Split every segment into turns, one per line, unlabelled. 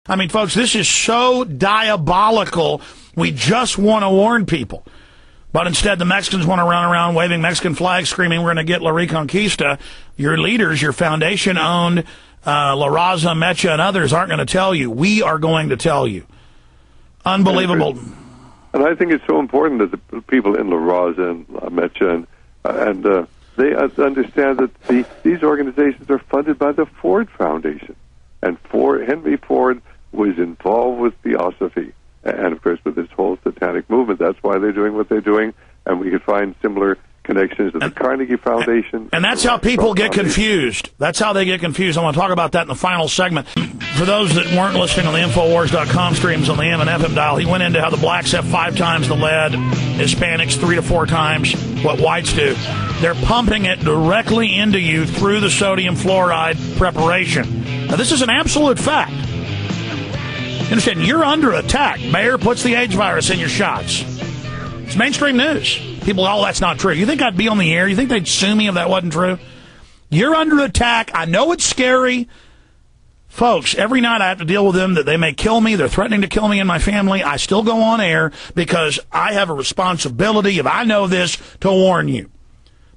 I mean, folks, this is so diabolical. We just want to warn people. But instead, the Mexicans want to run around waving Mexican flags, screaming, we're going to get La Reconquista. Your leaders, your foundation-owned La Raza, Mecha, and others aren't going to tell you. We are going to tell you. Unbelievable.
And I think it's so important that the people in La Raza and La Mecha and they understand that these organizations are funded by the Ford Foundation. And Henry Ford was involved with Theosophy. And, of course, with this whole satanic movement, that's why they're doing what they're doing. And we could find similar connections to the Carnegie Foundation.
And that's how people get confused. That's how they get confused. I want to talk about that in the final segment. For those that weren't listening on the Infowars.com streams on the AM and FM dial, he went into how the blacks have 5 times the lead, Hispanics 3 to 4 times what whites do. They're pumping it directly into you through the sodium fluoride preparation. Now, this is an absolute fact. You understand? You're under attack. Bayer puts the AIDS virus in your shots. It's mainstream news. People, oh, that's not true. You think I'd be on the air? You think they'd sue me if that wasn't true? You're under attack. I know it's scary. Folks, every night I have to deal with them that they may kill me. They're threatening to kill me and my family. I still go on air because I have a responsibility, if I know this, to warn you.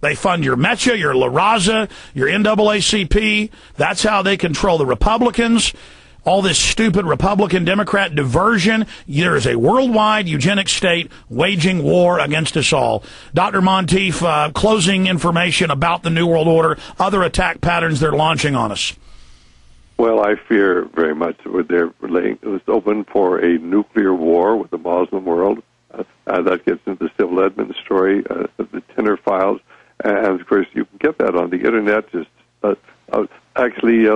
They fund your Mecha, your La Raza, your NAACP. That's how they control the Republicans. All this stupid Republican-Democrat diversion. There is a worldwide eugenic state waging war against us all. Dr. Monteith, closing information about the New World Order, other attack patterns they're launching on us.
Well, I fear very much that they're laying this open for a nuclear war with the Muslim world. That gets into the Sybil Edmonds story, the Tinner files. And, of course, you can get that on the Internet. Just actually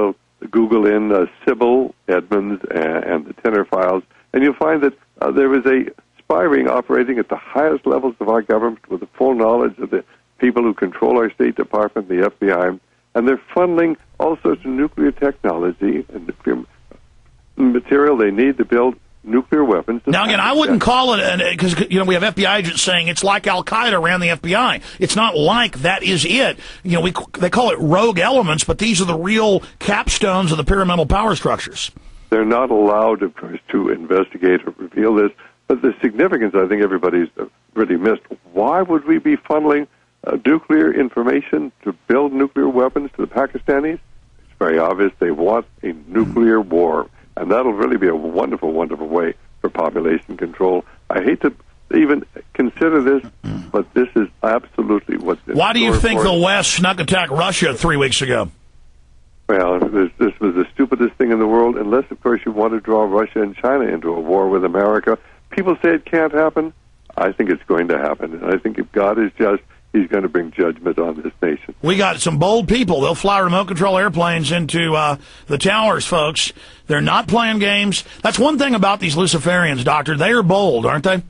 Google in Sybil Edmonds and the Tinner files, and you'll find that there was a spy ring operating at the highest levels of our government with the full knowledge of the people who control our State Department, the FBI, and they're funneling all sorts of nuclear technology and nuclear material they need to build nuclear weapons.
Now, again, I wouldn't call it, because we have FBI agents saying it's like Al-Qaeda ran the FBI. It's not like that is it. They call it rogue elements, but these are the real capstones of the pyramidal power structures. They're
not allowed, of course, to investigate or reveal this, but the significance, I think everybody's really missed. Why would we be funneling nuclear information to build nuclear weapons to the Pakistanis? It's very obvious they want a nuclear war. And that'll really be a wonderful, wonderful way for population control. I hate to even consider this, but this is absolutely what's in store.
Why do you think the West snuck attack Russia 3 weeks ago?
Well, this was the stupidest thing in the world, unless, of course, you want to draw Russia and China into a war with America. People say it can't happen. I think it's going to happen. And I think if God is just, He's going to bring judgment on this nation. We got some bold people. They'll fly remote control airplanes into the towers, folks. They're not playing games. That's one thing about these Luciferians, Doctor. They are bold, aren't they?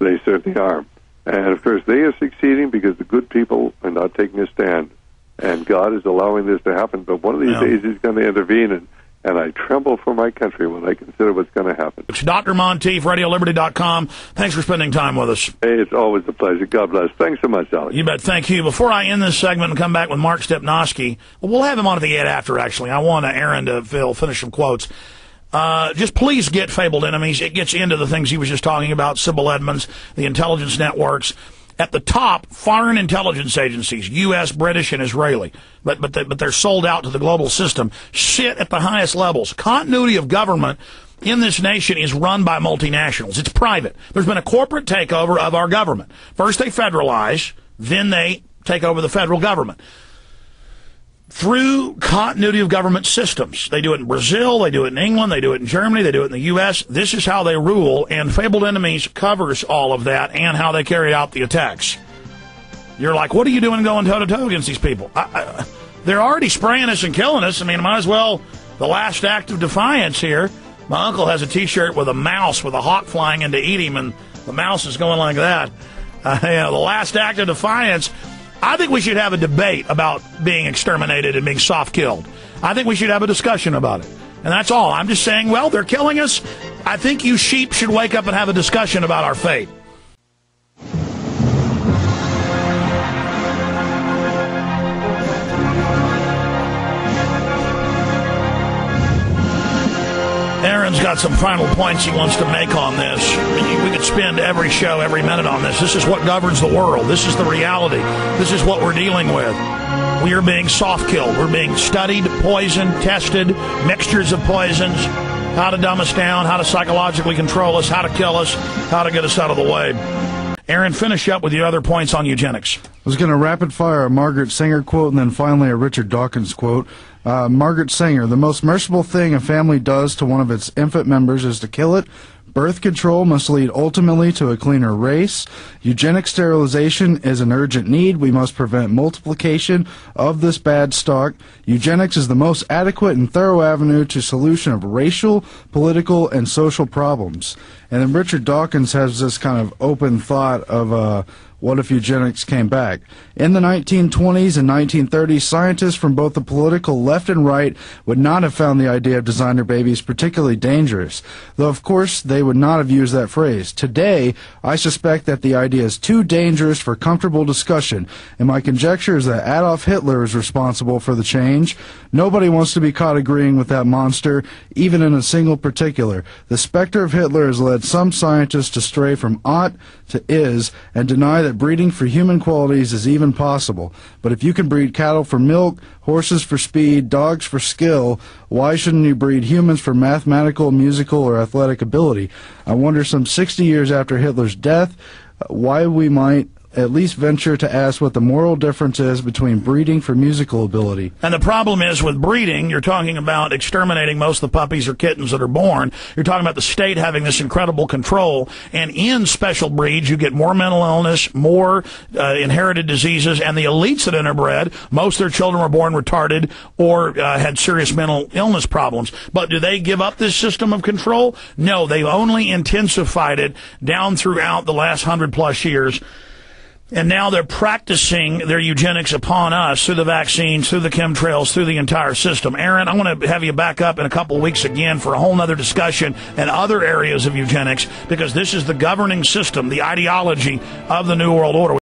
They certainly are. And, of course, they are succeeding because the good people are not taking a stand. And God is allowing this to happen. But one of these days He's going to intervene, and I tremble for my country when I consider what's going to happen. It's Dr. Monteith, RadioLiberty.com. Thanks for spending time with us. Hey, it's always a pleasure. God bless. Thanks so much, Alex. You bet. Thank you. Before I end this segment and come back with Mark Stepnoski, we'll have him on at the end after, actually. I want Aaron to finish some quotes. Just please get Fabled Enemies. It gets into the things he was just talking about, Sybil Edmonds, the intelligence networks. At the top, foreign intelligence agencies, U.S., British, and Israeli, but they're sold out to the global system, sit at the highest levels. Continuity of government in this nation is run by multinationals. It's private. There's been a corporate takeover of our government. First they federalize, then they take over the federal government. Through continuity of government systems. They do it in Brazil, they do it in England, they do it in Germany, they do it in the U.S. This is how they rule, and Fabled Enemies covers all of that and how they carried out the attacks. You're like, what are you doing going toe-to-toe against these people? They're already spraying us and killing us. I mean, might as well, the last act of defiance here. My uncle has a T-shirt with a mouse with a hawk flying in to eat him, and the mouse is going like that. The last act of defiance. I think we should have a debate about being exterminated and being soft-killed. I think we should have a discussion about it. And that's all. I'm just saying, well, they're killing us. I think you sheep should wake up and have a discussion about our fate.
Aaron's got some final points he wants to make on this. We could spend every show, every minute on this. This is what governs the world. This is the reality. This is what we're dealing with. We are being soft-killed. We're being studied, poisoned, tested, mixtures of poisons, how to dumb us down, how to psychologically control us, how to kill us, how to get us out of the way. Aaron, finish up with your other points on eugenics.
I was going to rapid fire a Margaret Sanger quote and then finally a Richard Dawkins quote. Margaret Sanger, the most merciful thing a family does to one of its infant members is to kill it. Birth control must lead ultimately to a cleaner race. Eugenic sterilization is an urgent need. We must prevent multiplication of this bad stock. Eugenics is the most adequate and thorough avenue to solution of racial, political, and social problems. And then Richard Dawkins has this kind of open thought of what if eugenics came back? In the 1920s and 1930s, scientists from both the political left and right would not have found the idea of designer babies particularly dangerous, though of course they would not have used that phrase. Today, I suspect that the idea is too dangerous for comfortable discussion, and my conjecture is that Adolf Hitler is responsible for the change. Nobody wants to be caught agreeing with that monster, even in a single particular. The specter of Hitler has led some scientists to stray from ought to is and deny that breeding for human qualities is even possible. But if you can breed cattle for milk, horses for speed, dogs for skill, why shouldn't you breed humans for mathematical, musical, or athletic ability? I wonder, some 60 years after Hitler's death, why we might at least venture to ask what the moral difference is between breeding for musical ability.
And the problem is with breeding, you're talking about exterminating most of the puppies or kittens that are born. You're talking about the state having this incredible control. And in special breeds, you get more mental illness, more inherited diseases, and the elites that interbred, most of their children were born retarded or had serious mental illness problems. But do they give up this system of control? No, they've only intensified it down throughout the last 100+ years. And now they're practicing their eugenics upon us through the vaccines, through the chemtrails, through the entire system. Aaron, I want to have you back up in a couple of weeks again for a whole other discussion and other areas of eugenics, because this is the governing system, the ideology of the New World Order.